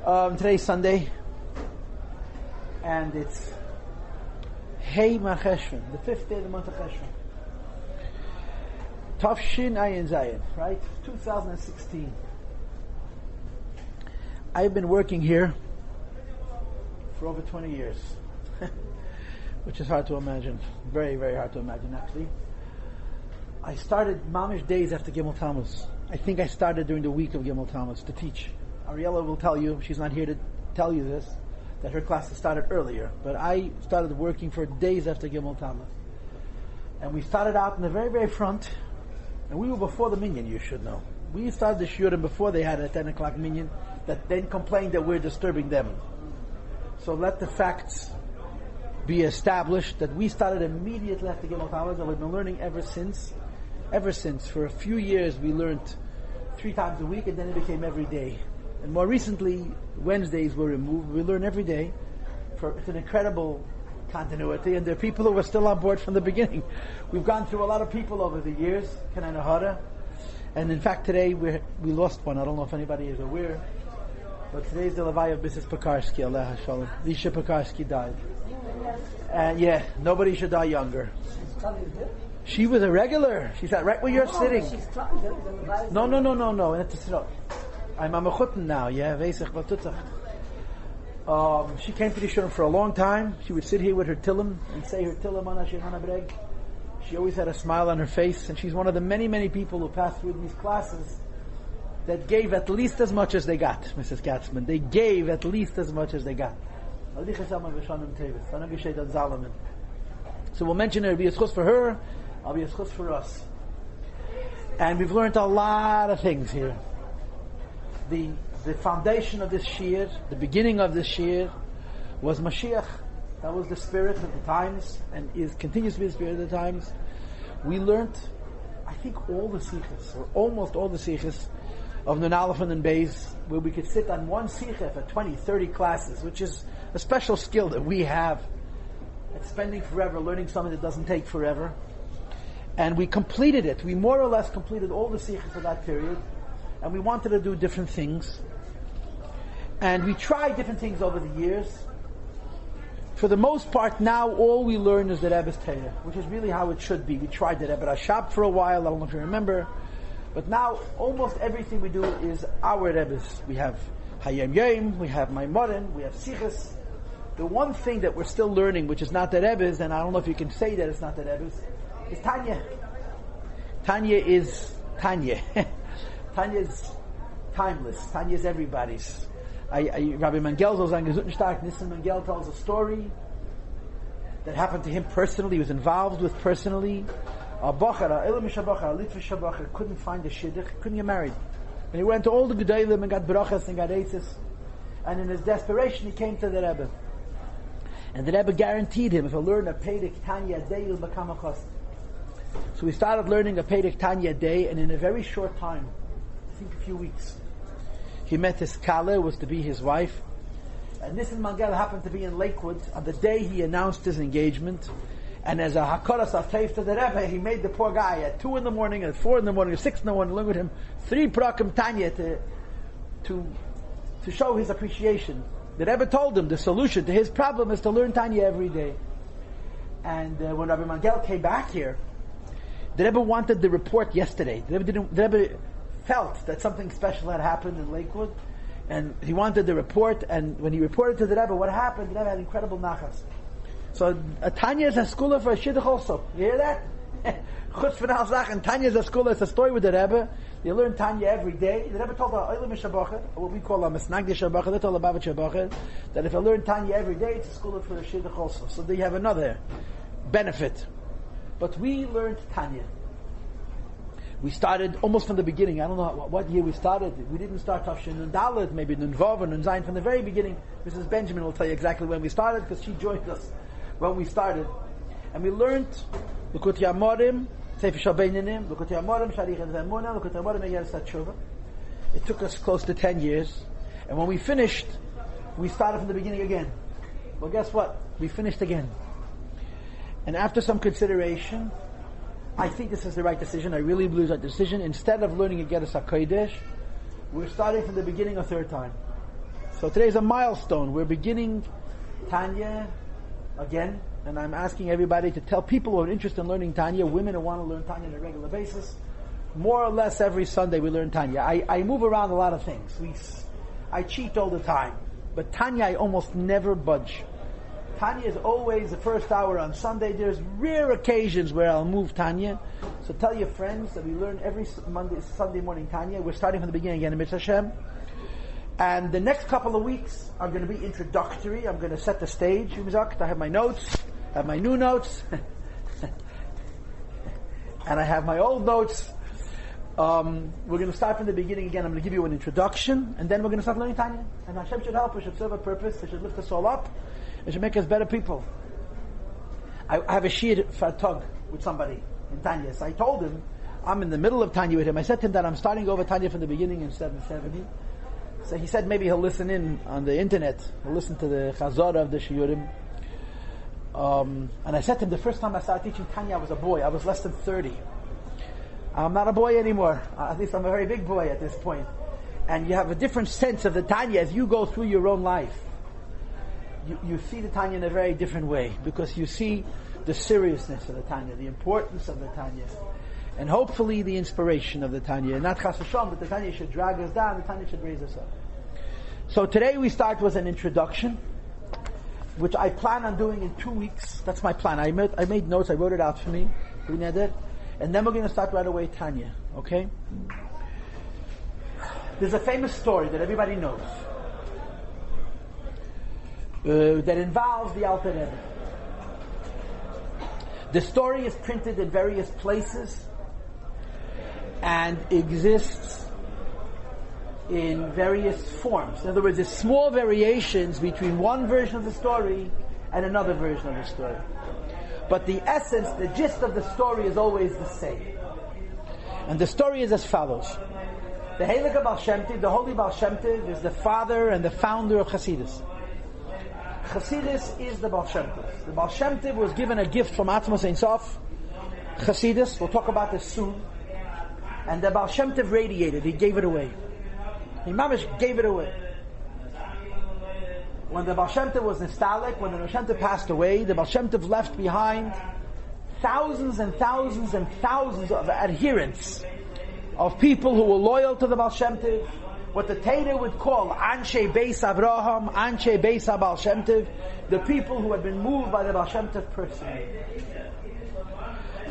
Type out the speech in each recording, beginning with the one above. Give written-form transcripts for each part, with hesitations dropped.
Today's Sunday, and it's Hey Macheshvan, the 5th day of the month of Cheshvan. Tafshin Ayin Zayin, right? 2016. I've been working here for over 20 years, which is hard to imagine. Very, very hard to imagine, actually. I started mamish days after Gimel Tammuz. I think I started during the week of Gimel Tammuz to teach. Ariella will tell you, she's not here to tell you this, that her classes started earlier. But I started working for days after Gimel Tammuz. And we started out in the very, very front. And we were before the minyan, you should know. We started the shiurim before they had a 10 o'clock minyan that then complained that we're disturbing them. So let the facts be established that we started immediately after Gimel Tammuz, and we've been learning ever since. Ever since. For a few years we learned 3 times a week, and then it became every day. And more recently, Wednesdays were removed. We learn every day. It's an incredible continuity, and there are people who are still on board from the beginning. We've gone through a lot of people over the years, and in fact today we lost one. I don't know if anybody is aware, but today's the Levaya of Mrs. Pekarsky, Allah Shalom. Lisha Pekarsky died. And nobody should die younger. She was a regular. She sat right where you're sitting. No. I'm a mechutten now. She came to the shurim for a long time. She would sit here with her tillim and say her tillim on Hashem Hanabreg. She always had a smile on her face, and she's one of the many, many people who passed through these classes that gave at least as much as they got, Mrs. Katzman. They gave at least as much as they got. So we'll mention it'll be a schus for her, I'll be a schus for us. And we've learned a lot of things here. The foundation of this shir, the beginning of this shir, was Mashiach. That was the spirit of the times, and continues to be the spirit of the times. We learned, I think, all the sichos, or almost all the sichos, of Nun Aleph and Nun Beis, where we could sit on one sicha for 20, 30 classes, which is a special skill that we have at spending forever, learning something that doesn't take forever. And we completed it. We more or less completed all the sichos of that period, and we wanted to do different things. And we tried different things over the years. For the most part, now all we learn is the Rebbe's Torah, which is really how it should be. We tried the Rebbe Rashab for a while, I don't know if you remember. But now, almost everything we do is our Rebbe's. We have Hayom Yom, we have Maimorim, we have Sichos. The one thing that we're still learning, which is not the Rebbe's, and I don't know if you can say that it's not the Rebbe's, is Tanya. Tanya is Tanya. Tanya is timeless. Tanya is everybody's. Rabbi Mangel Nissen Mangel tells a story that happened to him personally. He was involved with personally. A Litvish couldn't find a shidduch, couldn't get married, and he went to all the gedolim and got brachas and got eitzes. And in his desperation, he came to the Rebbe, and the Rebbe guaranteed him, if he learned a Pedic Tanya a day, he'll become a chassid. So we started learning a Pedic Tanya a day, and in a very short time, I think a few weeks, he met his Kala, was to be his wife. And Nissen Mangel happened to be in Lakewood on the day he announced his engagement. And as a Hakaras Atayv to the Rebbe, he made the poor guy at 2 in the morning, at 4 in the morning, at 6 in the morning, look at him, 3 prakim Tanya to show his appreciation. The Rebbe told him the solution to his problem is to learn Tanya every day. And when Rabbi Mangel came back here, the Rebbe wanted the report yesterday. The Rebbe felt that something special had happened in Lakewood, and he wanted the report. And when he reported to the Rebbe what happened, the Rebbe had incredible nachas. So Tanya is a scholar for a shidduch also. You hear that? Chutz v'nal zach, and Tanya is a scholar. It's a story with the Rebbe. They learn Tanya every day. The Rebbe told Oilim Shabachar, what we call a Mesnagdi Shabachar, they told Abba Shabachar, that if I learn Tanya every day, it's a scholar for a shidduch also. So they have another benefit. But we learned Tanya. We started almost from the beginning. I don't know what year we started. We didn't start Tafshin Nun Dalet, maybe Nun Vav or Nun Zayin. From the very beginning, Mrs. Benjamin will tell you exactly when we started, because she joined us when we started. And we learned Lukut Yamorim, Sefer Shalbeinanim, Lukut Yamorim, Sharich and Zemuna, Lukut Yamorim, Megeres HaTshuva. It took us close to 10 years. And when we finished, we started from the beginning again. Well, guess what? We finished again. And after some consideration, I think this is the right decision. I really believe that decision. Instead of learning Geras HaKodesh, we're starting from the beginning a third time. So So today's a milestone. We're beginning Tanya again, and I'm asking everybody to tell people who are interested in learning Tanya, women who want to learn Tanya on a regular basis. More or less every Sunday we learn Tanya. I move around a lot of things. I cheat all the time. But Tanya, I almost never budge. Tanya is always the first hour on Sunday. There's rare occasions where I'll move Tanya. So tell your friends that we learn every Sunday morning Tanya. We're starting from the beginning again in Mitzvah Hashem. And the next couple of weeks are going to be introductory. I'm going to set the stage. I have my notes, I have my new notes, and I have my old notes. We're going to start from the beginning again. I'm going to give you an introduction, and then we're going to start learning Tanya. And Hashem should help us, should serve a purpose, it should lift us all up, it should make us better people. I have a shir fatog with somebody in Tanya. So I told him, I'm in the middle of Tanya with him. I said to him that I'm starting over Tanya from the beginning in 770. So he said maybe he'll listen in on the internet. He'll listen to the Chazorah of the Shiurim. And I said to him, the first time I started teaching Tanya, I was a boy. I was less than 30. I'm not a boy anymore. At least I'm a very big boy at this point. And you have a different sense of the Tanya as you go through your own life. You see the Tanya in a very different way, because you see the seriousness of the Tanya, the importance of the Tanya, and hopefully the inspiration of the Tanya. Not chas v'shalom that the Tanya should drag us down, the Tanya should raise us up. So today we start with an introduction, which I plan on doing in 2 weeks. That's my plan. I made notes, I wrote it out for me. And then we're going to start right away Tanya. Okay? There's a famous story that everybody knows that involves the Alter Rebbe. The story is printed in various places and exists in various forms. In other words, there's small variations between one version of the story and another version of the story. But the essence, the gist of the story is always the same. And the story is as follows. The Heilige Baal Shem Tov, the Holy Baal Shem Tov, is the father and the founder of Chassidus. Chassidus is the Baal Shem Tov. The Baal Shem Tov was given a gift from Atzmos Ein Sof. Chassidus, we'll talk about this soon. And the Baal Shem Tov radiated, he gave it away. He mamish gave it away. When the Baal Shem Tov was nostalgic, when the Baal Shem Tov passed away, the Baal Shem Tov left behind thousands and thousands and thousands of adherents, of people who were loyal to the Baal Shem Tov, what the Torah would call Anshe Beis Avraham, Anshe Beis Baal Shem Tov, the people who had been moved by the Baal Shem Tov personally.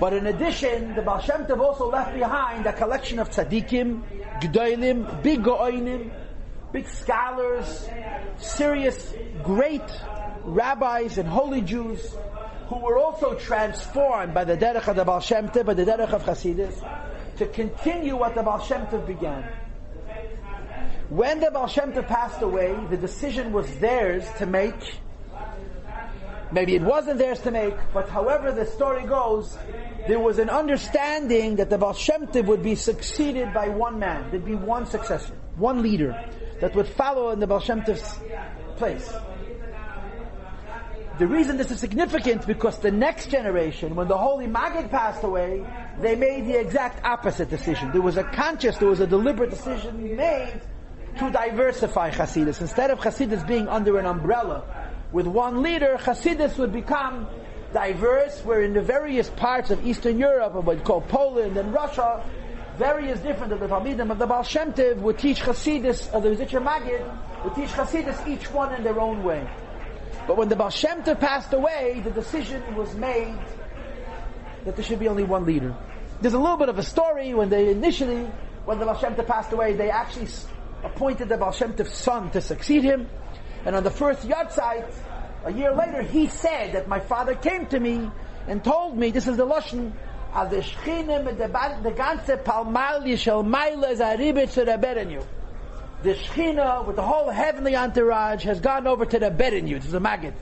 But in addition, the Baal Shem Tov also left behind a collection of tzaddikim, g'dolim, big go'onim, big scholars, serious, great rabbis and holy Jews who were also transformed by the derech of the Baal Shem Tov, by the derech of Chassidus, to continue what the Baal Shem Tov began. When the Baal Shem Tov passed away, the decision was theirs to make. Maybe it wasn't theirs to make, but however the story goes, there was an understanding that the Baal Shem Tov would be succeeded by one man. There'd be one successor, one leader that would follow in the Baal Shem Tov's place. The reason this is significant because the next generation, when the Holy Maggid passed away, they made the exact opposite decision. There was a deliberate decision made to diversify Chassidus. Instead of Chassidus being under an umbrella with one leader, Chassidus would become diverse, where in the various parts of Eastern Europe, or what we call Poland and Russia, various different of the Talmidim of the Baal Shem Tov would teach Chassidus, or the Zitcher Maggid would teach Chassidus, each one in their own way. But when the Baal Shem Tov passed away, the decision was made that there should be only one leader. There's a little bit of a story when the Baal Shem Tov passed away, they actually appointed the Baal Shem Tov's son to succeed him. And on the first Yahrzeit, a year later, he said that my father came to me and told me, this is the Lashon, the ganze Palmalia shel Maila is a ribet to the Berenu. The Shechina, with the whole heavenly entourage, has gone over to the Berenu. This is a Maggid.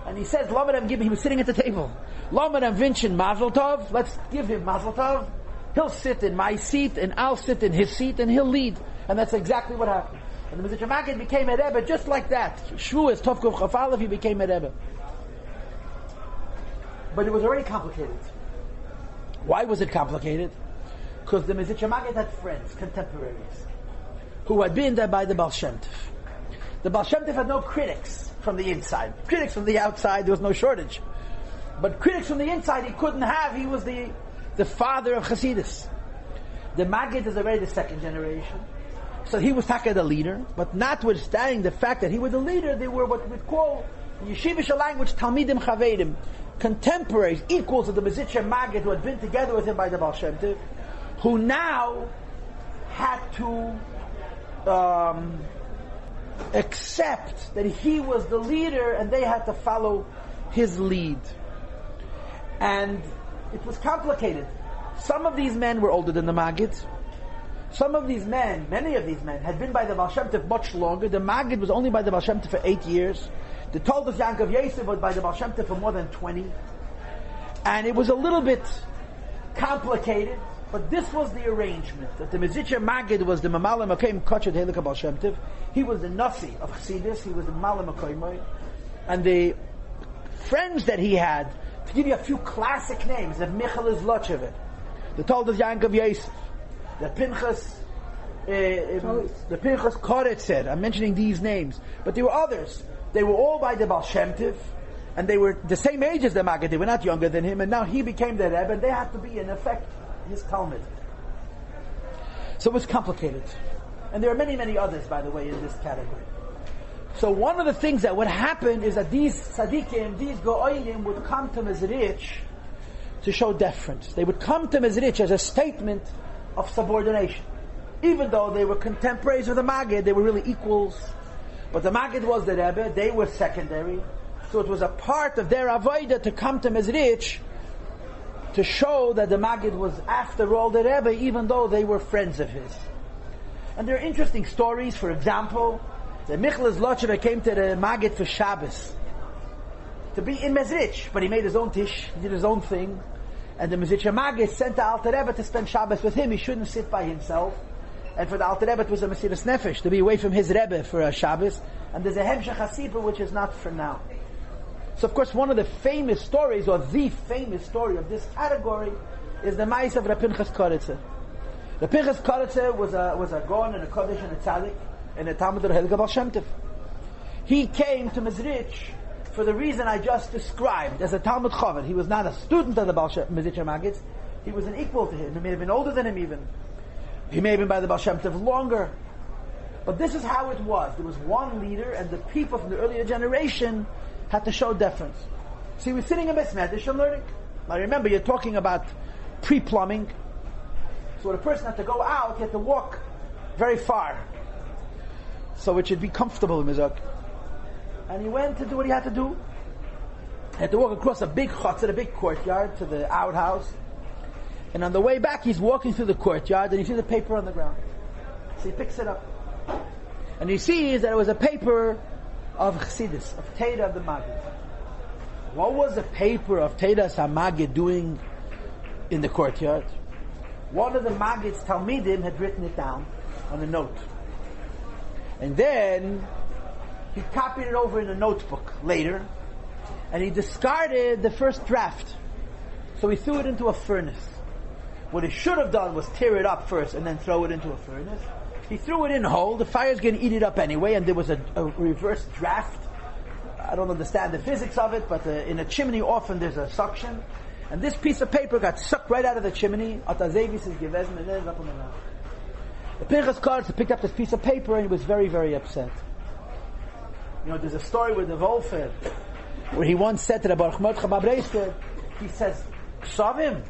And he says, he was sitting at the table. Lamadam Vinchin Mazel Tov, let's give him Mazel Tov. He'll sit in my seat, and I'll sit in his seat, and he'll lead. And that's exactly what happened. And the Mizitcher Maggid became a Rebbe just like that. Shavuos Tovkov Chafalev, he became a Rebbe. But it was already complicated. Why was it complicated? Because the Mizitcher Maggid had friends, contemporaries, who had been there by the Baal Shem Tov. The Baal Shem Tov had no critics from the inside. Critics from the outside, there was no shortage. But critics from the inside he couldn't have. He was the father of Hasidus. The Maggid is already the second generation. So he was Taka the leader. But notwithstanding the fact that he was the leader, they were what we call, in yeshivish language, Talmidim Chavedim. Contemporaries, equals of the Mezritcher Maggid who had been together with him by the Baal Shem Tov, who now had to accept that he was the leader and they had to follow his lead. And it was complicated. Some of these men were older than the Maggids. Some of these men, many of these men, had been by the Baal Shem Tov much longer. The Maggid was only by the Baal Shem Tov for 8 years. The Toldos Yankov Yossi was by the Baal Shem Tov for more than 20. And it was a little bit complicated, but this was the arrangement. That the Mezritcher Maggid was the Mamala Makoim Kachet Helika Baal Shem Tov. He was the Nasi of Chassidus. He was the Mamala Makoim. And the friends that he had, to give you a few classic names, the Michal Zlochevet, the Toldos Yankov Yossi, the Pinchas Koretzer. I'm mentioning these names. But there were others. They were all by the Baal Shem Tov, and they were the same age as the Maggid. They were not younger than him, and now he became the Rebbe, and they had to be, in effect, his Talmud. So it was complicated. And there are many, many others, by the way, in this category. So one of the things that would happen is that these tzaddikim, these go'olim, would come to Mezritch to show deference. They would come to Mezritch as a statement of subordination. Even though they were contemporaries of the Maggid, they were really equals. But the Maggid was the Rebbe, they were secondary. So it was a part of their avodah to come to Mezritch to show that the Maggid was after all the Rebbe, even though they were friends of his. And there are interesting stories. For example, the Michal Zlochevet came to the Maggid for Shabbos to be in Mezritch, but he made his own tish, he did his own thing. And the Mezritcher Maggid sent the Alter Rebbe to spend Shabbos with him. He shouldn't sit by himself. And for the Alter Rebbe, it was a Mesiras Nefesh to be away from his Rebbe for a Shabbos. And there's a Hemshech HaSipur which is not for now. So of course one of the famous stories, or the famous story of this category, is the Ma'is of Rabbi Pinchas Koretzer. Rabbi Pinchas Koretzer was a Gaon and a Kodesh and a Tzaddik and a Talmud of Helga Baal Shem Tov. He came to Mezritch for the reason I just described, as a Talmud Chavod. He was not a student of the Mezritcher Maggids. He was an equal to him. He may have been older than him even. He may have been by the Baal Shem Tov longer. But this is how it was. There was one leader, and the people from the earlier generation had to show deference. See, we're sitting in Besmedish and learning. Now remember, you're talking about pre-plumbing. So when a person had to go out, he had to walk very far. So it should be comfortable in Mizak. And he went to do what he had to do. He had to walk across a big chutzah, a big courtyard, to the outhouse. And on the way back, he's walking through the courtyard, and he sees a paper on the ground. So he picks it up. And he sees that it was a paper of Chassidus, of Teda of the Maggid. What was the paper of Teda HaMaggid doing in the courtyard? One of the Maggid's Talmidim had written it down on a note. And then he copied it over in a notebook later, and he discarded the first draft. So he threw it into a furnace. What he should have done was tear it up first and then throw it into a furnace. He threw it in whole. The fire's going to eat it up anyway, and there was a reverse draft. I don't understand the physics of it, but in a chimney often there's a suction. And this piece of paper got sucked right out of the chimney. The Pinchas Koretzer picked up this piece of paper and he was very, very upset. You know, there's a story with the Wolfer where he once said to the Baruch Mordechai Babreisker, he says, Shavim,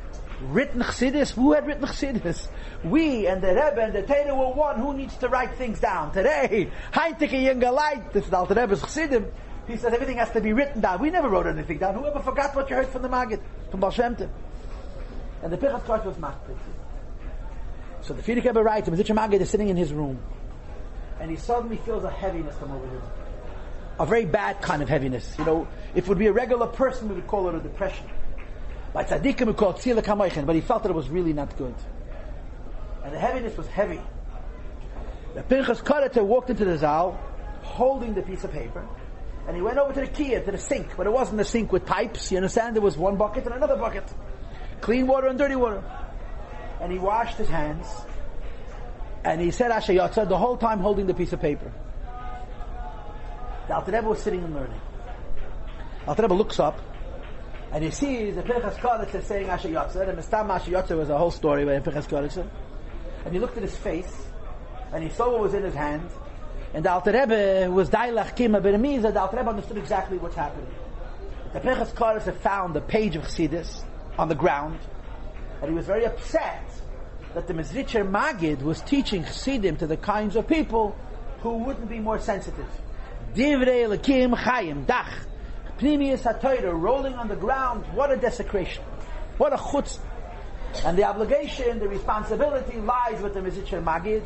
written Chassidus? Who had written Chassidus? We and the Rebbe and the Teda were one. Who needs to write things down? Today, Heintige Younger Light, this is the Alter Rebbe's Chassidim. He says everything has to be written down. We never wrote anything down. Whoever forgot what you heard from the Maggid, from Baal Shem Tov. And the Pinchas Koretzer was makpid. So the Frierdiker Rebbe writes, the Mezritcher Maggid is sitting in his room, and he suddenly feels a heaviness come over him. A very bad kind of heaviness. You know, if it would be a regular person, we would call it a depression. By tzaddikim, we call it tzila kamoichen, but he felt that it was really not good. And the heaviness was heavy. The Pinchas Koretzer walked into the Zal, holding the piece of paper, and he went over to the kiyah, to the sink, but it wasn't a sink with pipes, you understand? There was one bucket and another bucket. Clean water and dirty water. And he washed his hands, and he said Ashayotza the whole time holding the piece of paper. The Alter Rebbe was sitting and learning. Alter Rebbe looks up, and he sees the Pinchas Kodesh saying Asher Yotzer, and Mistam Asher Yotzer was a whole story by Pinchas Kodesh. And he looked at his face, and he saw what was in his hand, and the Alter Rebbe was Dailach Kima Beremiza. The Alter Rebbe understood exactly what's happening. The Pinchas Kodesh had found a page of Chassidus on the ground, and he was very upset that the Mezritcher Magid was teaching Chassidim to the kinds of people who wouldn't be more sensitive. Divrei Elokim Chayim Dach Pnimius HaTorah, rolling on the ground. What a desecration! What a chutz! And the obligation, the responsibility lies with the Mezritcher Magid,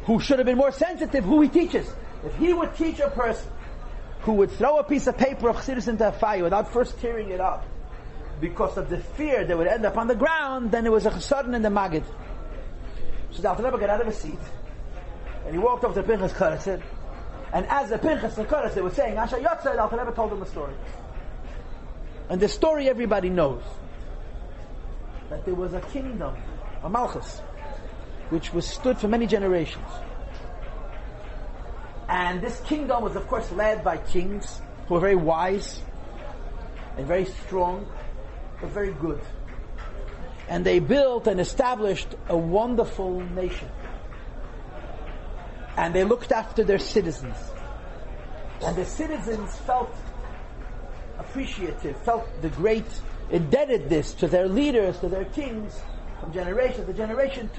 who should have been more sensitive, who he teaches. If he would teach a person who would throw a piece of paper of Chassidus into a fire without first tearing it up, because of the fear that would end up on the ground, then it was a chassadan in the Magid. So the Alter Rebbe got out of his seat, and he walked over to Pinchas Kodesh, and as the Pinchas Kodesh was saying Asher Yotzer, the Alter Rebbe told him a story. And the story everybody knows, that there was a kingdom, a Malchus, which was stood for many generations. And this kingdom was of course led by kings who were very wise and very strong, but very good. And they built and established a wonderful nation. And they looked after their citizens. And the citizens felt appreciative, felt the great indebtedness to their leaders, to their kings, from generation to generation,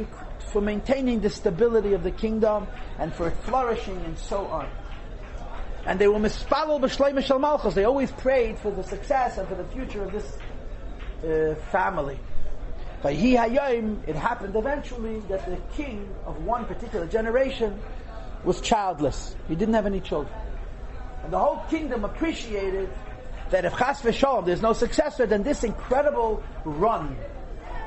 for maintaining the stability of the kingdom and for flourishing and so on. And they were mispalel b'shleima shel malchus. They always prayed for the success and for the future of this family. Vayhi hayom, it happened eventually that the king of one particular generation was childless. He didn't have any children. And the whole kingdom appreciated that if chas v'sholom there's no successor, then this incredible run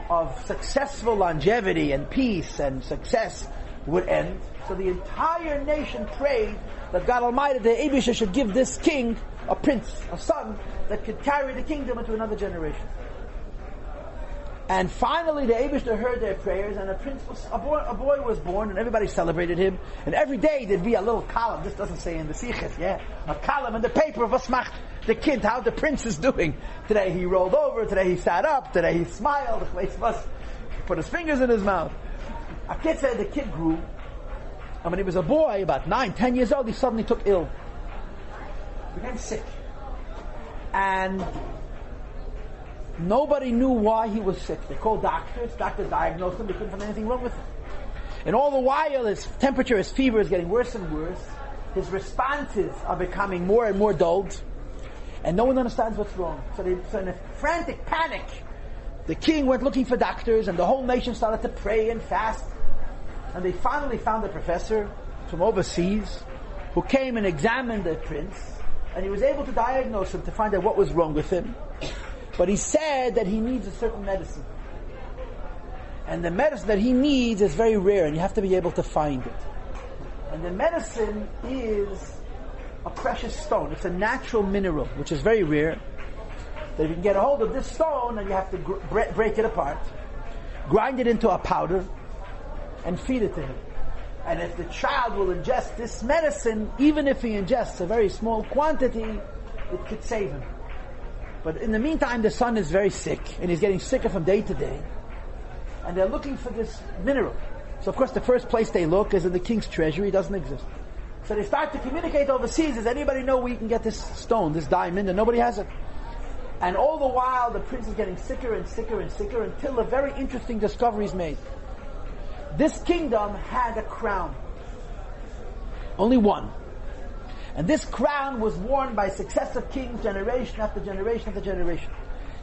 of successful longevity and peace and success would end. So the entire nation prayed that God Almighty, the Eibusha, should give this king a prince, a son, that could carry the kingdom into another generation. And finally the Eibusha heard their prayers, and a boy was born, and everybody celebrated him. And every day there'd be a little column, this doesn't say in the Sichos, a column in the paper of Asmach, the kid, how the prince is doing. Today he rolled over, today he sat up, today he smiled, he put his fingers in his mouth. A kid said the kid grew, and when he was a boy, about 9-10 years old, he suddenly took ill. He became sick. And nobody knew why he was sick. They called doctors, doctors diagnosed him, they couldn't find anything wrong with him. And all the while his temperature, his fever is getting worse and worse. His responses are becoming more and more dulled. And no one understands what's wrong. So in a frantic panic, the king went looking for doctors, and the whole nation started to pray and fast. And they finally found a professor from overseas who came and examined the prince, and he was able to diagnose him, to find out what was wrong with him. But he said that he needs a certain medicine. And the medicine that he needs is very rare, and you have to be able to find it. And the medicine is a precious stone. It's a natural mineral, which is very rare. That if you can get a hold of this stone, and you have to break it apart, grind it into a powder, and feed it to him. And if the child will ingest this medicine, even if he ingests a very small quantity, it could save him. But in the meantime, the son is very sick, and he's getting sicker from day to day. And they're looking for this mineral. So of course the first place they look is in the king's treasury. It doesn't exist. So they start to communicate overseas. Does anybody know where you can get this stone, this diamond? And nobody has it. And all the while the prince is getting sicker and sicker and sicker, until a very interesting discovery is made. This kingdom had a crown. Only one. And this crown was worn by successive kings, generation after generation after generation.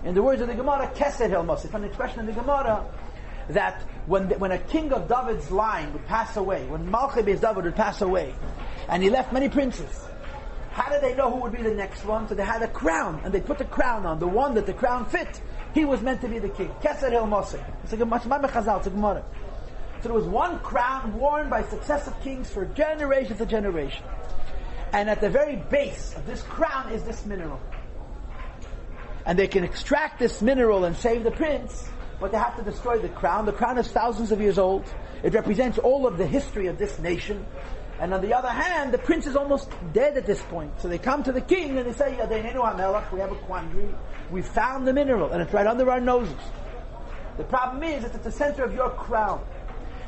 In the words of the Gemara, Kesed Helmos, it's an expression in the Gemara that when a king of David's line would pass away, when Malchi Beis David would pass away, and he left many princes, how did they know who would be the next one? So they had a crown, and they put the crown on, the one that the crown fit. He was meant to be the king. Kesed Helmos. It's a Gemara. So there was one crown worn by successive kings for generation to generation. And at the very base of this crown is this mineral. And they can extract this mineral and save the prince, but they have to destroy the crown. The crown is thousands of years old. It represents all of the history of this nation. And on the other hand, the prince is almost dead at this point. So they come to the king and they say, Yadeinu HaMelech, we have a quandary. We found the mineral and it's right under our noses. The problem is it's at the center of your crown.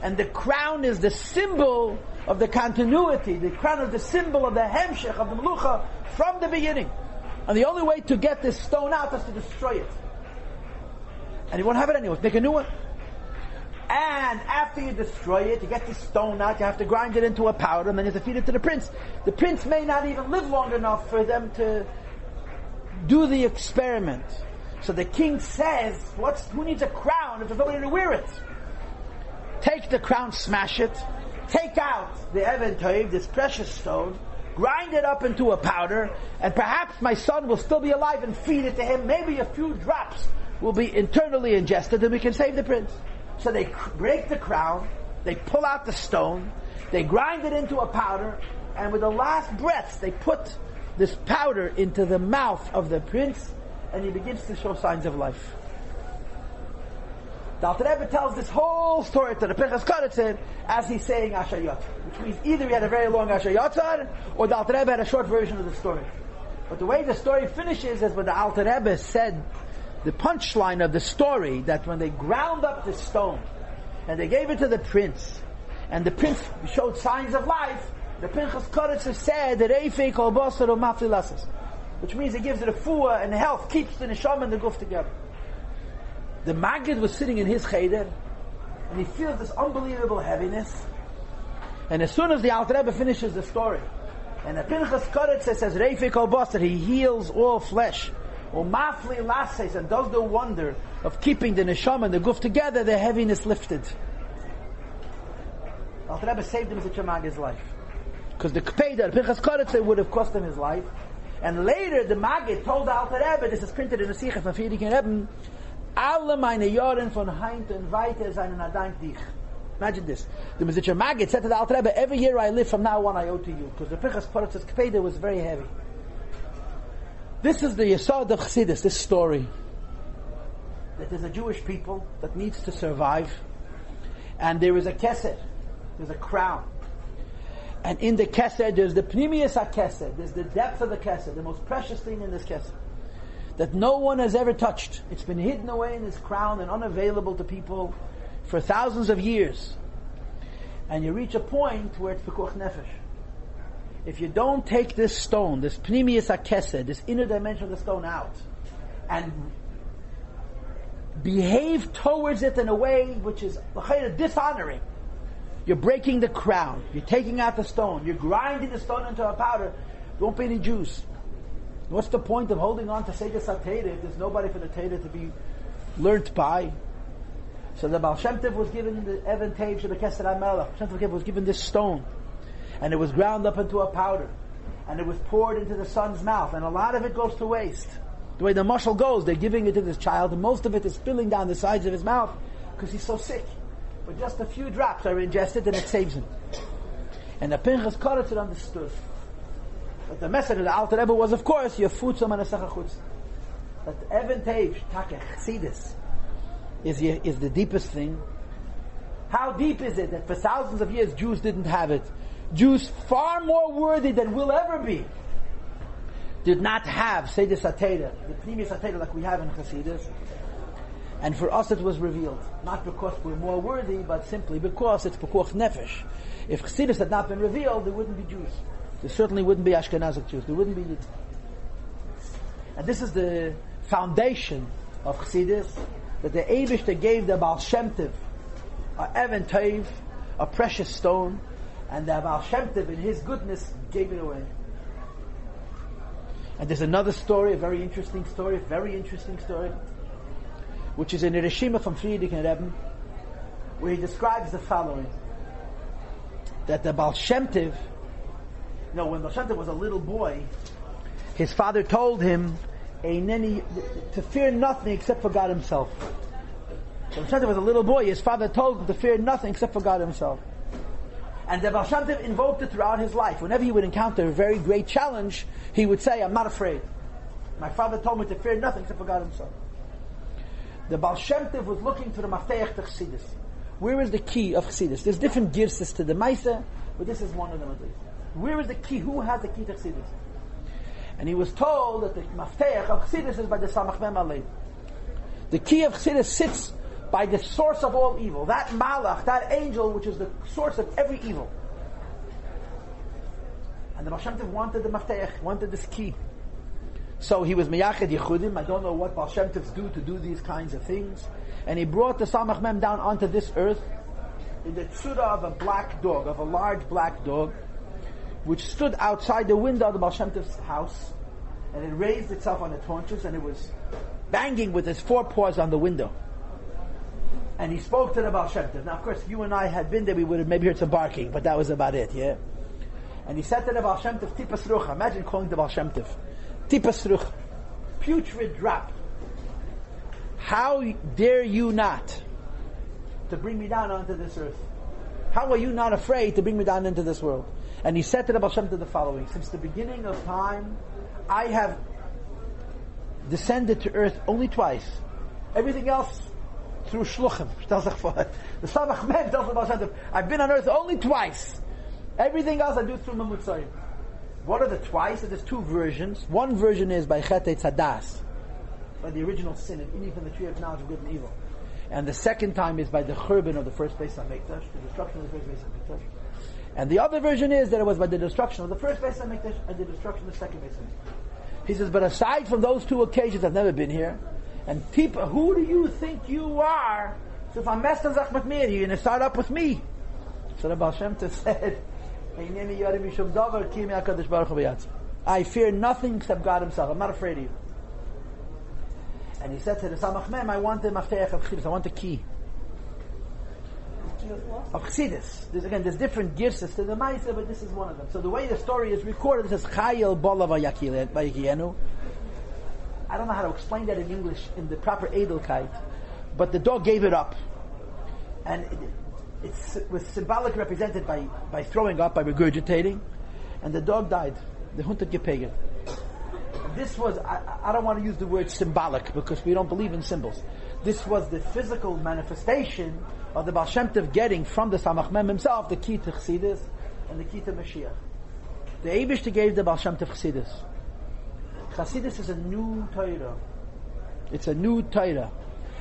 And the crown is the symbol of the continuity. The crown is the symbol of the hemshech, of the melucha from the beginning. And the only way to get this stone out is to destroy it. And you won't have it anymore. Make a new one. And after you destroy it, you get the stone out, you have to grind it into a powder, and then you have to feed it to the prince. The prince may not even live long enough for them to do the experiment. So the king says, who needs a crown if there's nobody to wear it? Take the crown, smash it, take out the Even Toiv, this precious stone, grind it up into a powder, and perhaps my son will still be alive and feed it to him. Maybe a few drops will be internally ingested and we can save the prince. So they break the crown, they pull out the stone, they grind it into a powder, and with the last breaths they put this powder into the mouth of the prince, and he begins to show signs of life. The Alter Rebbe tells this whole story to the Pinchas Kodetzin as he's saying Asher Yotzar, which means either he had a very long Asher Yotzar, or the Alter Rebbe had a short version of the story. But the way the story finishes is when the Alter Rebbe said the punchline of the story, that when they ground up the stone and they gave it to the prince, and the prince showed signs of life, the Pinchas Kodetzin said that Eifei kol basar u'mafli lasas, which means it gives it a fuah and health, keeps the neshama and the guf together. The Maggid was sitting in his cheder, and he feels this unbelievable heaviness. And as soon as the Alter Rebbe finishes the story, and the Pinchas Kodetzin says, Reifei kol basar, he heals all flesh, Umafli lases, and does the wonder of keeping the neshama and the guf together, the heaviness lifted. Alter Rebbe saved him Mizitcha Maggid's life, because the Kpeda, the Pinchas Kodetzin, would have cost him his life. And later the Maggid told the Alter Rebbe, this is printed in the Sicha from Friedrich Rebbe, alle meine Jahren von heint und weiter seinen Adain dich. Imagine this. The Mizitcha Maggid said to the Alter Rebbe, every year I live from now on I owe to you, because the Pinchas Kodetzin's Kpeda was very heavy. This is the Yesod of Chassidus, this story. That there's a Jewish people that needs to survive, and there is a keser, there's a crown. And in the keser, there's the pnimius ha-keser, there's the depth of the keser, the most precious thing in this keser, that no one has ever touched. It's been hidden away in this crown and unavailable to people for thousands of years. And you reach a point where it's pekuach nefesh. If you don't take this stone, this pnimius ha-keser, this inner dimension of the stone out, and behave towards it in a way which is dishonoring, you're breaking the crown, you're taking out the stone, you're grinding the stone into a powder, there won't be any Jews. What's the point of holding on to Seder Satera if there's nobody for the Torah to be learnt by? So the Baal Shem Tov was given the Even Tev Shebekeser HaMelech. Shem Tov was given this stone, and it was ground up into a powder, and it was poured into the son's mouth, and a lot of it goes to waste. The way the mashal goes, they're giving it to this child, and most of it is spilling down the sides of his mouth because he's so sick. But just a few drops are ingested, and it saves him. And the Pinchas Kodetzin understood. But the message of the Alter Rebbe was, of course, Yefutzam and Asachachutz. That Even Tev, Takech, Chassidus, is the deepest thing. How deep is it that for thousands of years Jews didn't have it? Jews far more worthy than we'll ever be did not have Seder Satera, the Pnimius Satera like we have in Chassidus. And for us it was revealed. Not because we're more worthy, but simply because it's Pekuach Nefesh. If Chassidus had not been revealed, there wouldn't be Jews. There certainly wouldn't be Ashkenazic Jews. There wouldn't be Yidden. And this is the foundation of Chassidus, that the Eibishter gave the Baal Shem Tov a Even Tev, a precious stone, and the Baal Shem Tov in his goodness gave it away. And there's another story, a very interesting story, which is in a Reshima from Friedrich Rebbe, where he describes the following: that the Baal Shem Tov, when Baal Shem Tov was a little boy, his father told him to fear nothing except for God Himself. When Baal Shem Tov was a little boy, his father told him to fear nothing except for God Himself. And the Baal Shem Tov invoked it throughout his life. Whenever he would encounter a very great challenge, he would say, I'm not afraid. My father told me to fear nothing except for God Himself. The Baal Shem Tov was looking to the Mafteach to Chassidus. Where is the key of Chassidus? There's different girsas to the Maisa, but this is one of them at least. Where is the key? Who has the key to Chassidus? And he was told that the mafteach of Chassidus is by the Samach Mem Alein. The key of Chassidus sits by the source of all evil. That malach, that angel, which is the source of every evil. And the Baal Shem Tov wanted the mafteach, wanted this key. So he was meyached yichudim. I don't know what Baal Shem Tovs do to do these kinds of things. And he brought the Samach Mem down onto this earth in the tzura of a black dog, of a large black dog, which stood outside the window of the Baal Shem Tov's house, and it raised itself on its haunches, and it was banging with its forepaws on the window. And he spoke to the Baal Shem Tov. Now, of course, if you and I had been there, we would have maybe heard some barking, but that was about it, yeah? And he said to the Baal Shem Tov, Tipas Rucha. Imagine calling the Baal Shem Tov. Tipas Rucha. Putrid drop. How dare you not to bring me down onto this earth? How are you not afraid to bring me down into this world? And he said to the Baal Shem Tov the following: since the beginning of time, I have descended to earth only twice. Everything else through shluchim. The Samach Mem tells the Baal Shem Tov, I've been on earth only twice. Everything else I do through Mamutzayim. What are the twice? There's two versions. One version is by Chet Tzadas, by the original sin, and eating from the tree of knowledge of good and evil. And the second time is by the churban of the first Beis HaMikdash, the destruction of the first Beis HaMikdash. And the other version is that it was by the destruction of the first Beis HaMikdash and the destruction of the second Beis HaMikdash. He says, but aside from those two occasions, I've never been here. And people, who do you think you are? So if I'm Mester Zachmat Meir, you're going to start up with me. So the Baal Shem Tov said, I fear nothing except God Himself. I'm not afraid of you. And he said to the Samach Mem, I want the mafteach of Chassidus. I want the key of Chassidus. There's different gifts to the Ma'aseh, but this is one of them. So the way the story is recorded, it says Chayil Bola Vayakiyenu. I don't know how to explain that in English in the proper Edelkeit, but the dog gave it up, and it was symbolically represented by throwing up, by regurgitating, and the dog died. The Hund hat gepegelt. This was, I don't want to use the word symbolic because we don't believe in symbols. This was the physical manifestation of the Baal Shem Tov getting from the Samach Mem himself the key to Chassidus and the key to Mashiach. The Eibishter gave the Baal Shem Tov Chassidus. Chassidus is a new Torah. It's a new Torah.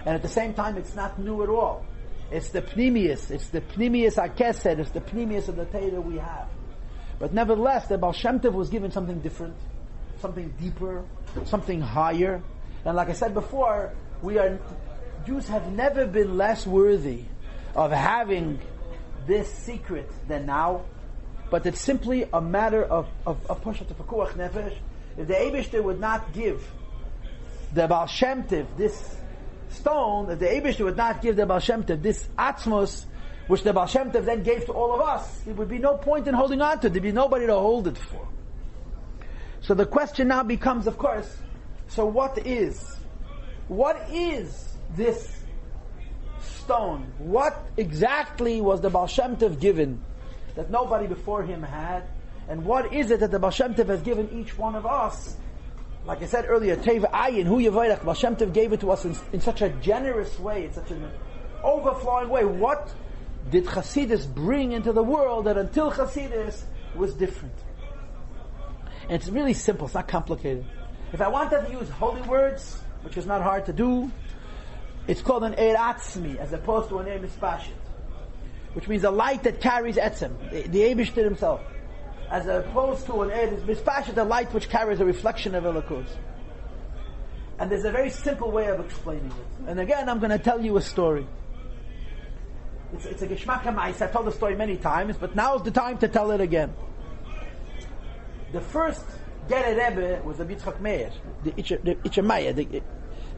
And at the same time, it's not new at all. It's the Pnimius. It's the Pnimius HaKesed. It's the Pnimius of the Torah we have. But nevertheless, the Baal Shem Tov was given something different, something deeper, something higher. And like I said before, Jews have never been less worthy of having this secret than now. But it's simply a matter of Poshat Pekuach Nefesh. If the Eibishter would not give the Baal Shem Tov this stone, if the Eibishter would not give the Baal Shem Tov this Atzmos, which the Baal Shem Tov then gave to all of us, there would be no point in holding on to it. There'd be nobody to hold it for. So the question now becomes, of course, so what is this stone? What exactly was the Baal Shem Tov given that nobody before him had? And what is it that the Baal Shem Tov has given each one of us? Like I said earlier, Teva Ayin, Hu Yevayrach, Baal Shem Tov gave it to us in such a generous way, in such an overflowing way. What did Chassidus bring into the world that until Chassidus was different? And it's really simple, it's not complicated. If I wanted to use holy words, which is not hard to do, it's called an Eir Atzmi, as opposed to an Eir Mispashit, which means a light that carries Etzem, the Eibishter himself, as opposed to an Eir Mispashit, a light which carries a reflection of Elokus. And there's a very simple way of explaining it. And again, I'm going to tell you a story. It's a Geschmack HaMais. I've told the story many times, but now's the time to tell it again. The first Gerer Rebbe was the Yitzchak Meir, the Itcher the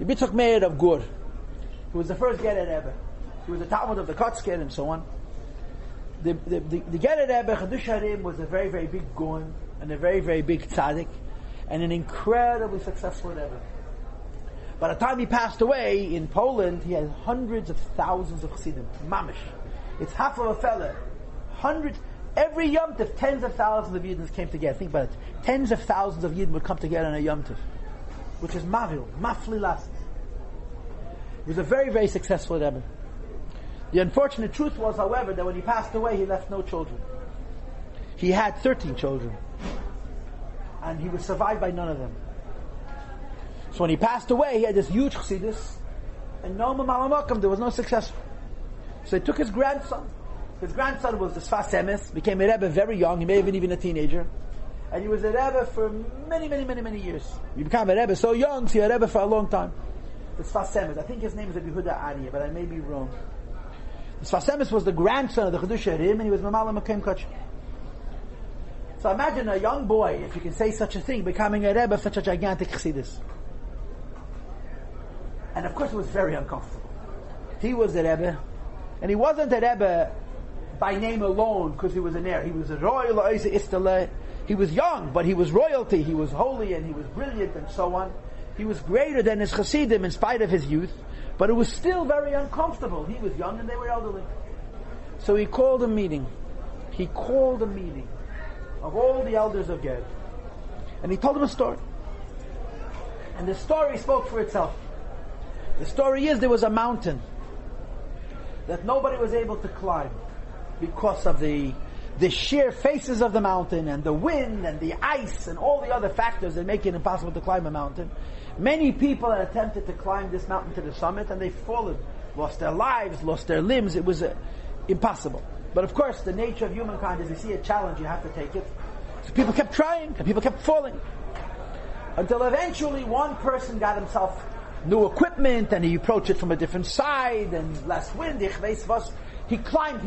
Yitzchak Meir of Gur. He was the first Gerer Rebbe. He was the Talmud of the Kotzker and so on. The Gerer Rebbe, Chadush Harim, was a very, very big Gaon and a very, very big tzaddik and an incredibly successful Rebbe. By the time he passed away in Poland, he had hundreds of thousands of Chassidim. Mamish. It's half of a fella. Hundreds. Every Yom Tov, tens of thousands of Yidden came together. Think about it. Tens of thousands of Yidden would come together on a Yom Tov, which is Mavil, Mafli Last. He was a very, very successful Rebbe. The unfortunate truth was, however, that when he passed away, he left no children. He had 13 children. And he was survived by none of them. So when he passed away, he had this huge chassidus, and no mamalamakam, there was no successor. So he took his grandson. His grandson was the Sfas Emes, became a Rebbe very young, he may have been even a teenager. And he was a Rebbe for many years. He became a Rebbe so young, so he was a Rebbe for a long time. The Sfas Emes, I think his name is Yehuda Ariya, but I may be wrong. The Sfas Emes was the grandson of the Chedush Harim, and he was mamalamakam kach. So imagine a young boy, if you can say such a thing, becoming a Rebbe of such a gigantic chassidus. And of course it was very uncomfortable. He was a Rebbe, and he wasn't a Rebbe by name alone because he was an heir. He was a royal Istale. He was young, but he was royalty. He was holy and he was brilliant and so on. He was greater than his chassidim in spite of his youth, but it was still very uncomfortable. He was young and they were elderly. So he called a meeting. He called a meeting of all the elders of Ged. And he told them a story. And the story spoke for itself. The story is there was a mountain that nobody was able to climb because of the sheer faces of the mountain and the wind and the ice and all the other factors that make it impossible to climb a mountain. Many people had attempted to climb this mountain to the summit and they've fallen, lost their lives, lost their limbs. It was impossible. But of course, the nature of humankind is you see a challenge, you have to take it. So people kept trying, and people kept falling. Until eventually one person got himself new equipment, and he approached it from a different side, and less wind, he climbed,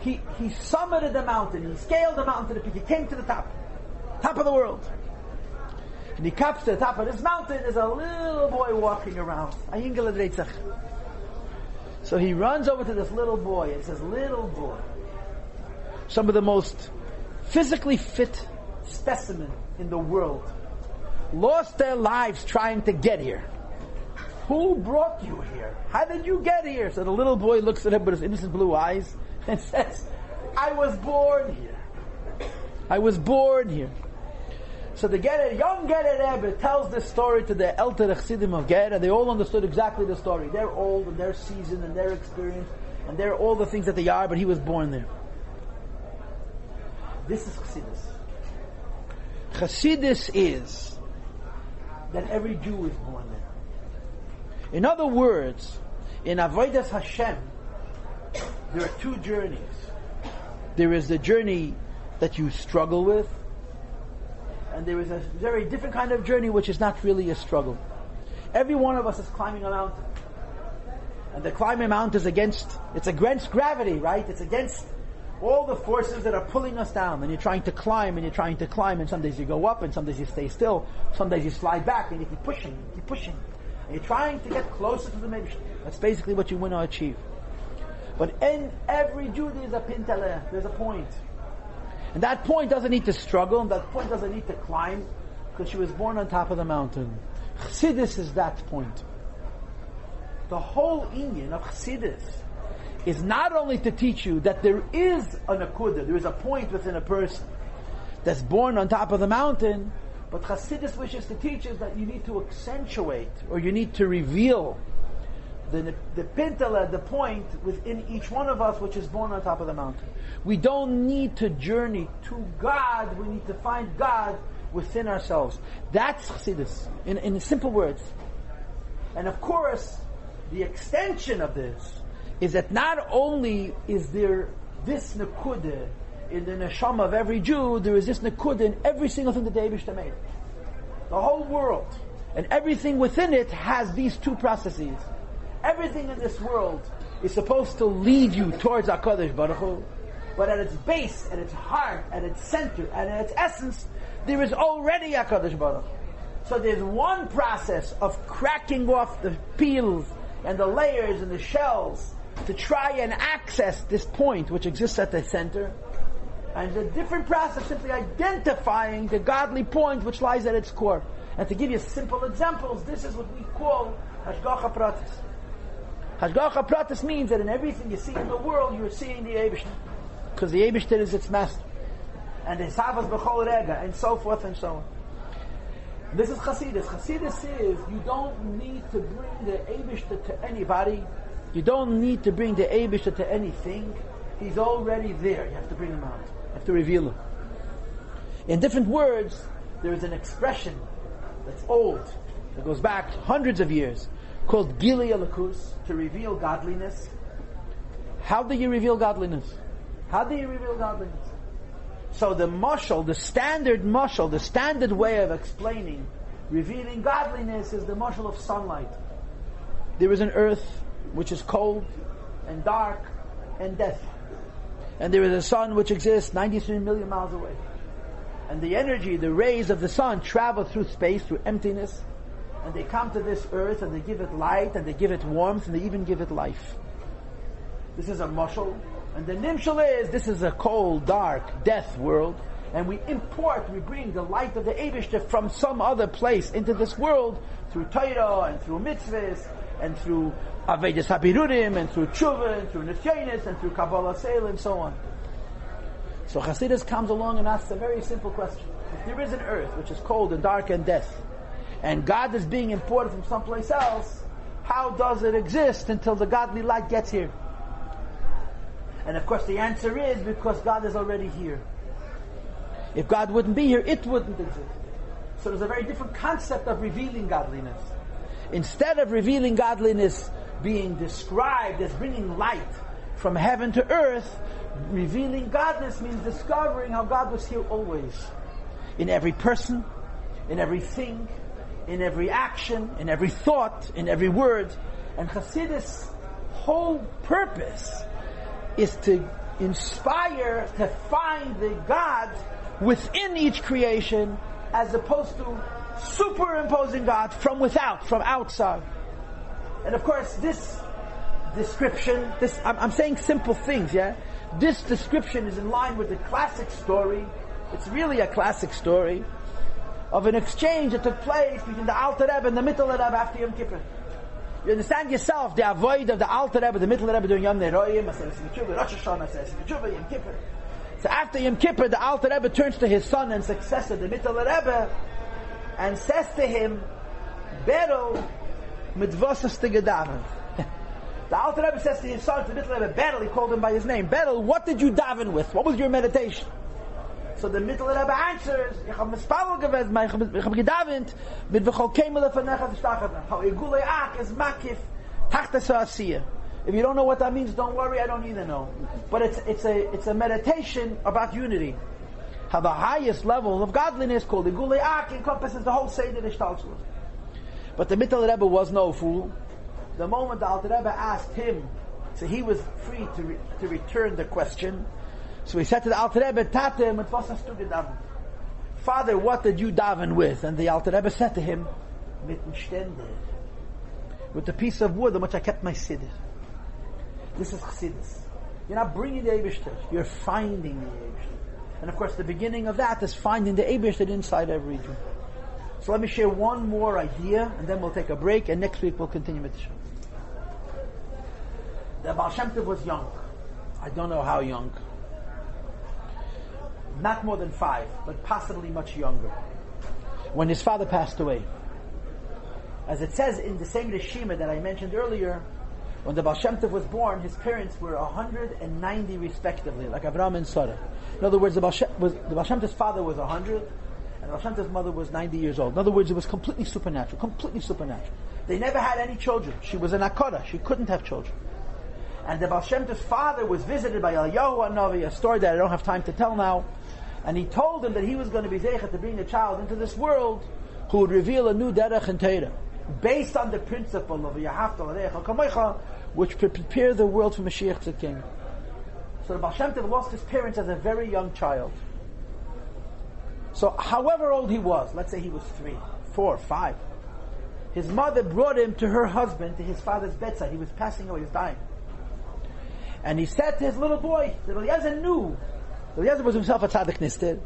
he summited the mountain, he scaled the mountain to the peak, he came to the top of the world. And he comes to the top of this mountain, there's a little boy walking around. So he runs over to this little boy and says, little boy, some of the most physically fit specimen in the world, lost their lives trying to get here. Who brought you here? How did you get here? So the little boy looks at him with his innocent blue eyes and says, I was born here. I was born here. So the young Gerer Rebbe tells this story to the Elter Chassidim of Ger, and they all understood exactly the story. They're old, and they're seasoned, and they're experienced, and they're all the things that they are, but he was born there. This is Chassidus. Chassidus is that every Jew is born there. In other words, in Avodas Hashem, there are two journeys. There is the journey that you struggle with, and there is a very different kind of journey which is not really a struggle. Every one of us is climbing a mountain. And the climbing a mountain is against gravity, right? It's against all the forces that are pulling us down. And you're trying to climb, and some days you go up, and some days you stay still, some days you slide back, and you keep pushing. And you're trying to get closer to the Maybish. That's basically what you want to achieve. But in every Jew there's a pintele, there's a point. And that point doesn't need to struggle, and that point doesn't need to climb, because she was born on top of the mountain. Chassidus is that point. The whole inyan of Chassidus is not only to teach you that there is a nakuda, there is a point within a person that's born on top of the mountain, but Chassidus wishes to teach us that you need to accentuate, or you need to reveal the pintele, the point within each one of us which is born on top of the mountain. We don't need to journey to God, we need to find God within ourselves. That's Chassidus, in simple words. And of course, the extension of this is that not only is there this nekudah in the neshama of every Jew, there is this nekudah in every single thing that the Eibishter made. The whole world, and everything within it has these two processes. Everything in this world is supposed to lead you towards HaKadosh Baruch Hu, but at its base, at its heart, at its center, and at its essence, there is already HaKadosh Baruch Hu. So there's one process of cracking off the peels and the layers and the shells to try and access this point which exists at the center, and a different process simply identifying the godly point which lies at its core. And to give you simple examples, this is what we call Hashgacha Pratis. Hashgacha Pratis means that in everything you see in the world, you're seeing the Eibishter, because the Eibishter is its master, and the Savas B'chol Rega, and so forth and so on. This is Chassidus. Chassidus is, you don't need to bring the Eibishter to anybody. You don't need to bring the Eibishter to anything. He's already there. You have to bring him out. You have to reveal him. In different words, there is an expression that's old, that goes back hundreds of years, called Gili Alakus, to reveal godliness. How do you reveal godliness? How do you reveal godliness? So the mashal, the standard mashal, the standard way of explaining revealing godliness is the mashal of sunlight. There is an earth which is cold and dark and death. And there is a sun which exists 93 million miles away. And the energy, the rays of the sun travel through space, through emptiness, and they come to this earth and they give it light and they give it warmth and they even give it life. This is a mashal. And the nimshal is, this is a cold, dark, death world, and we bring the light of the Eibishter from some other place into this world through Torah and through mitzvahs and through Avedas Habirurim and through Tshuva and through Nisyonis and through Kabbalah Seil and so on. So Chassidus comes along and asks a very simple question. If there is an earth which is cold and dark and death, and God is being imported from someplace else, how does it exist until the godly light gets here? And of course the answer is because God is already here. If God wouldn't be here, it wouldn't exist. So there's a very different concept of revealing godliness. Instead of revealing godliness being described as bringing light from heaven to earth, revealing godliness means discovering how God was here always. In every person, in everything, in every action, in every thought, in every word. And Chassidus' whole purpose is to inspire to find the God within each creation, as opposed to superimposing God from without, from outside. And of course, this description, I'm saying simple things, yeah? This description is in line with the classic story. It's really a classic story of an exchange that took place between the Alter Rebbe and the Mittel Rebbe after Yom Kippur. You understand yourself the avoid of the Alter Rebbe, the Mittel Rebbe doing Yom Neroyim, Rosh Hashanah, Yom Kippur. So after Yom Kippur, the Alter Rebbe turns to his son and successor, the Mittel Rebbe, and says to him, Berel mitvosas tegedaven. The Alter Rebbe says to his son, the Mittel Rebbe, Berel, he called him by his name, Berel, what did you daven with? What was your meditation? So the Mittel Rebbe answers, Ich hab mispalel gewesen, ich hab gedavent, mit v'chol kemel lefanecha v'shtachat, how igulei ach is makif, tachtas ha'asiyah. If you don't know what that means, don't worry, I don't either know. But it's a meditation about unity. How the highest level of godliness, called igulei ach, encompasses the whole Seder Ishtalshalut. But the Mittel Rebbe was no fool. The moment the Alter Rebbe asked him, so he was free to return the question. So he said to the Alter Rebbe, Tate, mit was hast du gedaven? Father, what did you daven with? And the Alter Rebbe said to him, mit dem Ständer, with the piece of wood on which I kept my siddur. This is Chassidus. You're not bringing the Eibishter, you're finding the Eibishter. And of course the beginning of that is finding the Eibishter inside every Jew. So let me share one more idea, and then we'll take a break, and next week we'll continue with the show. The Baal Shem Tov was young. I don't know how young. Not more than 5, but possibly much younger, when his father passed away. As it says in the same Rishima that I mentioned earlier, when the Baal Shem Tov was born, his parents were 190 respectively, like Avraham and Sarah. In other words, the Baal Shem Tov's father was 100, and the Baal Shem Tov's mother was 90 years old. In other words, it was completely supernatural, completely supernatural. They never had any children. She was an Akara, she couldn't have children. And the Baal Shem Tov's father was visited by Eliyahu HaNavi, a story that I don't have time to tell now, and he told him that he was going to be zeichet to bring a child into this world who would reveal a new derech and Torah, based on the principle of Yahavta l'recha kamocha, which would prepare the world for Mashiach the King. So the Baal Shem Tov lost his parents as a very young child. So however old he was, let's say he was 3, 4, 5, his mother brought him to her husband, to his father's bedside. He was passing away, he was dying. And he said to his little boy, that Eliezer knew, Eliezer was himself a tzaddik nistir,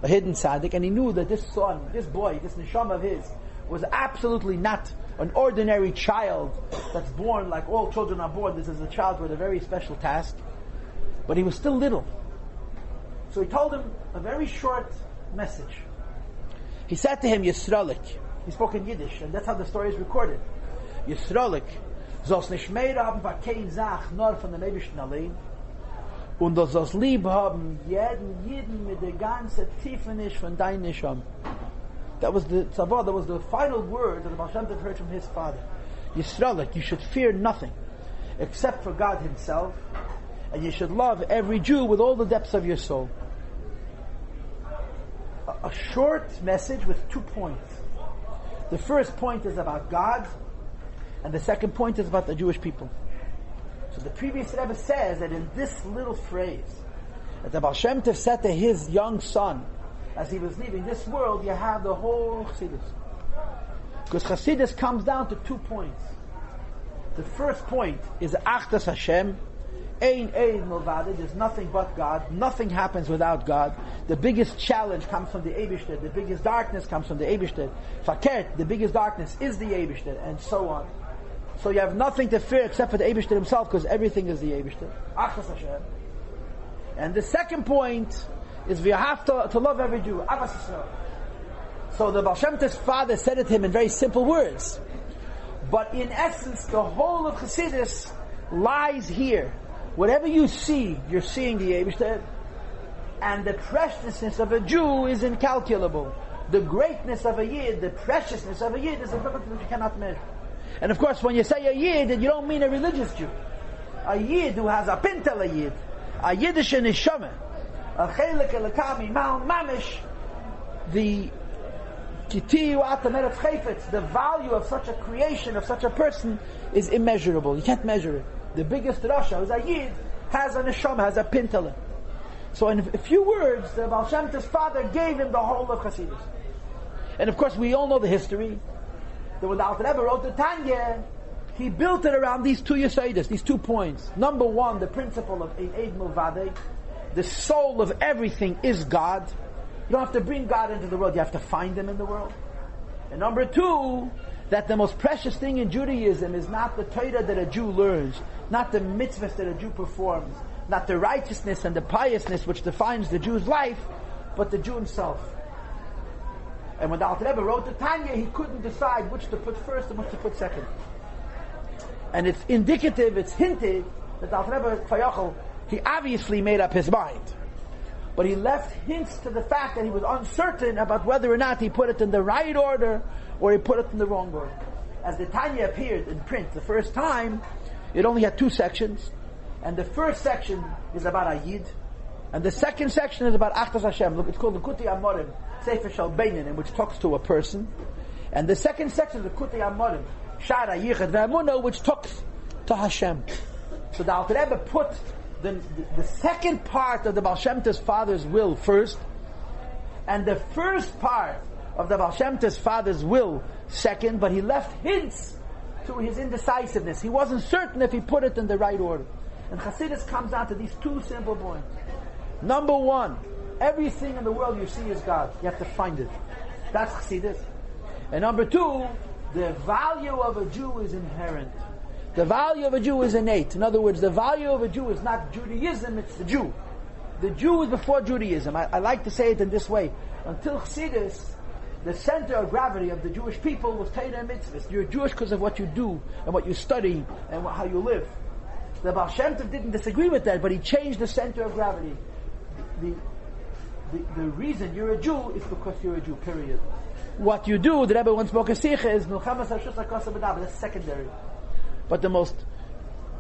a hidden tzaddik, and he knew that this son, this boy, this neshama of his, was absolutely not an ordinary child that's born like all children are born. This is a child with a very special task. But he was still little. So he told him a very short message. He said to him, Yisraelik. He spoke in Yiddish, and that's how the story is recorded. Yisraelik, zos nicht mehr haben war kein Zach, nor von dem Eibishten allein. Und du sollst lieb haben jeden mit der ganzen Tiefenisch von deinem Nisham. That was the tzavah, that was the final word that the Baal Shem Tov heard from his father. Yisrael, you should fear nothing except for God himself, and you should love every Jew with all the depths of your soul. A short message with 2 points. The first point is about God, and the second point is about the Jewish people. So the previous Rebbe says that in this little phrase, that the Baal Shem Tov said to his young son, as he was leaving this world, you have the whole Chassidus. Because Chassidus comes down to 2 points. The first point is Achdas Hashem, Ein Milvade, there's nothing but God, nothing happens without God. The biggest challenge comes from the Eibishter, the biggest darkness comes from the Eibishter. Fakert, the biggest darkness is the Eibishter, and so on. So you have nothing to fear except for the Eibishter himself, because everything is the Eibishter. Achdas Hashem. And the second point is we have to love every Jew. Avas Yisrael. So the Baal Shem Tov's father said it to him in very simple words. But in essence, the whole of Chassidus lies here. Whatever you see, you're seeing the Eibishter. And the preciousness of a Jew is incalculable. The greatness of a Yid, the preciousness of a Yid is something that you cannot measure. And of course, when you say a Yid, you don't mean a religious Jew. A Yid who has a Paltiel a Yid, a Yiddish neshama, a chelik elakami mamish, the the value of such a creation, of such a person, is immeasurable. You can't measure it. The biggest Rasha, who's a Yid, has a neshama, has a Paltiel. So in a few words, the Baal Shem Tov's father gave him the whole of Chassidus. And of course, we all know the history. That when the Alter Rebbe wrote the Tanya, he built it around these 2 Yosaidas, these 2 points. Number 1, the principle of Eid Milvade. The soul of everything is God. You don't have to bring God into the world, you have to find Him in the world. And number 2, that the most precious thing in Judaism is not the Torah that a Jew learns, not the mitzvahs that a Jew performs, not the righteousness and the piousness which defines the Jew's life, but the Jew himself. And when the Alter Rebbe wrote the Tanya, he couldn't decide which to put first and which to put second. And it's indicative, it's hinted, that the Alter Rebbe, Kfayachol, he obviously made up his mind. But he left hints to the fact that he was uncertain about whether or not he put it in the right order or he put it in the wrong order. As the Tanya appeared in print the first time, it only had 2 sections. And the first section is about Ayid, and the second section is about Achdas Hashem. Look, it's called the Kuti Amorim, Sefer Shal Beinin, in which talks to a person. And the second section is the Kuti Amorim, Shara Yichad Ve'amunah, which talks to Hashem. So the Alter Rebbe put the second part of the Baal Shem Tov's father's will first, and the first part of the Baal Shem Tov's father's will second, but he left hints to his indecisiveness. He wasn't certain if he put it in the right order. And Chassidus comes down to these 2 simple points. Number 1, everything in the world you see is God. You have to find it. That's Chassidus. And number 2, the value of a Jew is inherent. The value of a Jew is innate. In other words, the value of a Jew is not Judaism, it's the Jew. The Jew is before Judaism. I like to say it in this way. Until Chassidus, the center of gravity of the Jewish people was Torah and mitzvahs. You're Jewish because of what you do and what you study and how you live. The Baal Shem Tov didn't disagree with that, but he changed the center of gravity. The reason you're a Jew is because you're a Jew, period. What you do, the Rebbe once spoke a sikha, is Milchamas Hashus HaKosa B'Dav. That's secondary. But the most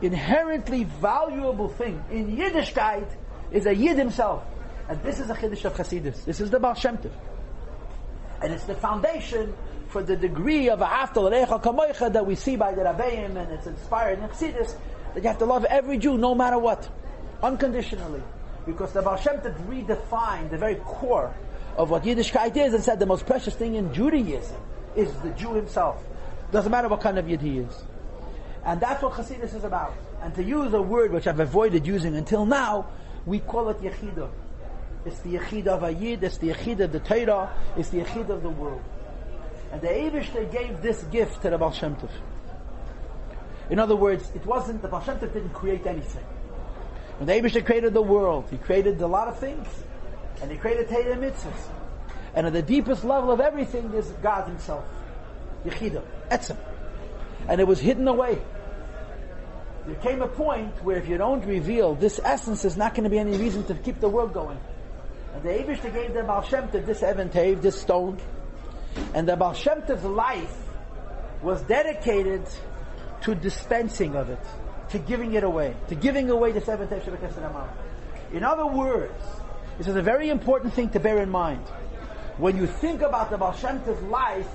inherently valuable thing in Yiddishkeit is a Yid himself. And this is a Chiddush of Chassidus. This is the Baal Shem Tov. And it's the foundation for the degree of Ahavta L'Recha Kamoicha that we see by the Rabbeim, and it's inspired in Chassidus, that you have to love every Jew no matter what, unconditionally. Because the Baal Shem Tov redefined the very core of what Yiddishkeit is and said the most precious thing in Judaism is the Jew himself. Doesn't matter what kind of Yid he is. And that's what Chassidus is about. And to use a word which I've avoided using until now, we call it Yechidah. It's the Yechidah of a Yid, it's the Yechidah of the Torah, it's the Yechidah of the world. And the Eibishter gave this gift to the Baal Shem Tov. In other words, it wasn't, the Baal Shem Tov didn't create anything. When the Eibishter created the world, he created a lot of things. And he created Torah and mitzvahs. And at the deepest level of everything is God himself. Yechidah, Etzem. And it was hidden away. there came a point where if you don't reveal this essence, there's not going to be any reason to keep the world going. And the Eibishter gave the Baal Shem Tov this Even Tev, this stone, and the Baal Shem Tov's life was dedicated to dispensing of it, to giving it away, to giving away this Even Tev Shebekesed Amal. In other words, this is a very important thing to bear in mind. When you think about the Baal Shem Tov's life,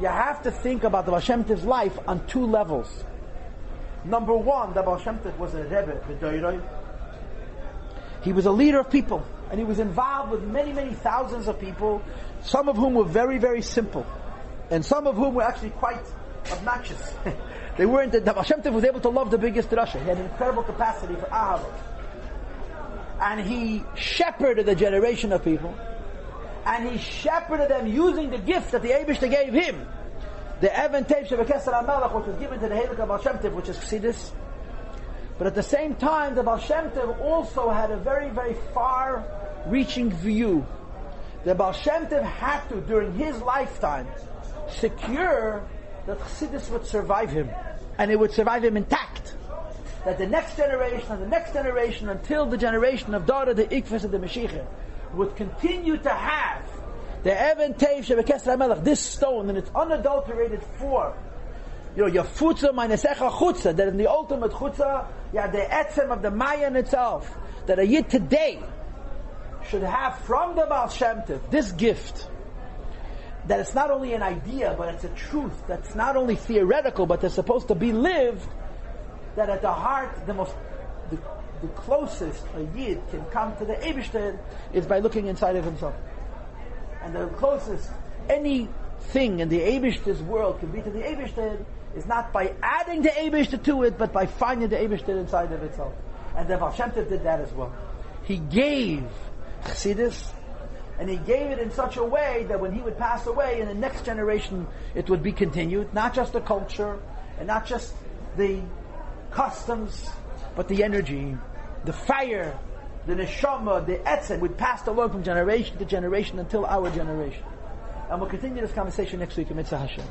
you have to think about the Baal Shem Tov's life on two levels. Number one, the Baal Shem Tov was a Rebbe, B'Doiroi. He was a leader of people, and he was involved with many, many thousands of people, some of whom were very, very simple, and some of whom were actually quite obnoxious. They weren't. The Baal Shem Tov was able to love the biggest Rasha. He had an incredible capacity for Ahava. And he shepherded a generation of people, and he shepherded them using the gift that the Eibishter gave him. The Even Tev Shebekesed HaMelech, which was given to the Heilig of Baal Shem Tov, which is Chassidus. But at the same time, the Baal Shem Tov also had a very, very far-reaching view. The Baal Shem Tov had to, during his lifetime, secure that Chassidus would survive him, and it would survive him intact. That the next generation and the next generation, until the generation of Dara, the Ikvus, and the Mashiach, would continue to have the Even Tev Shebekesed HaMelech, this stone in its unadulterated form. Your futza minus echa chutza, that in the ultimate chutza, you have the etzem of the Mayan itself, that a yid today should have from the Baal Shem Tov this gift, that it's not only an idea, but it's a truth, that's not only theoretical, but they're supposed to be lived, that at the heart, the closest a yid can come to the Eibishter is by looking inside of himself. And the closest anything in the Eibishter's world can be to the Eibishter is not by adding the Eibishter to it, but by finding the Eibishter inside of itself. And the Baal Shem Tov did that as well. He gave Chassidus, and he gave it in such a way that when he would pass away, in the next generation it would be continued. Not just the culture, and not just the customs, but the energy, the fire, the neshama, the etzem would pass along from generation to generation until our generation. And we'll continue this conversation next week in Mitzvah Hashem.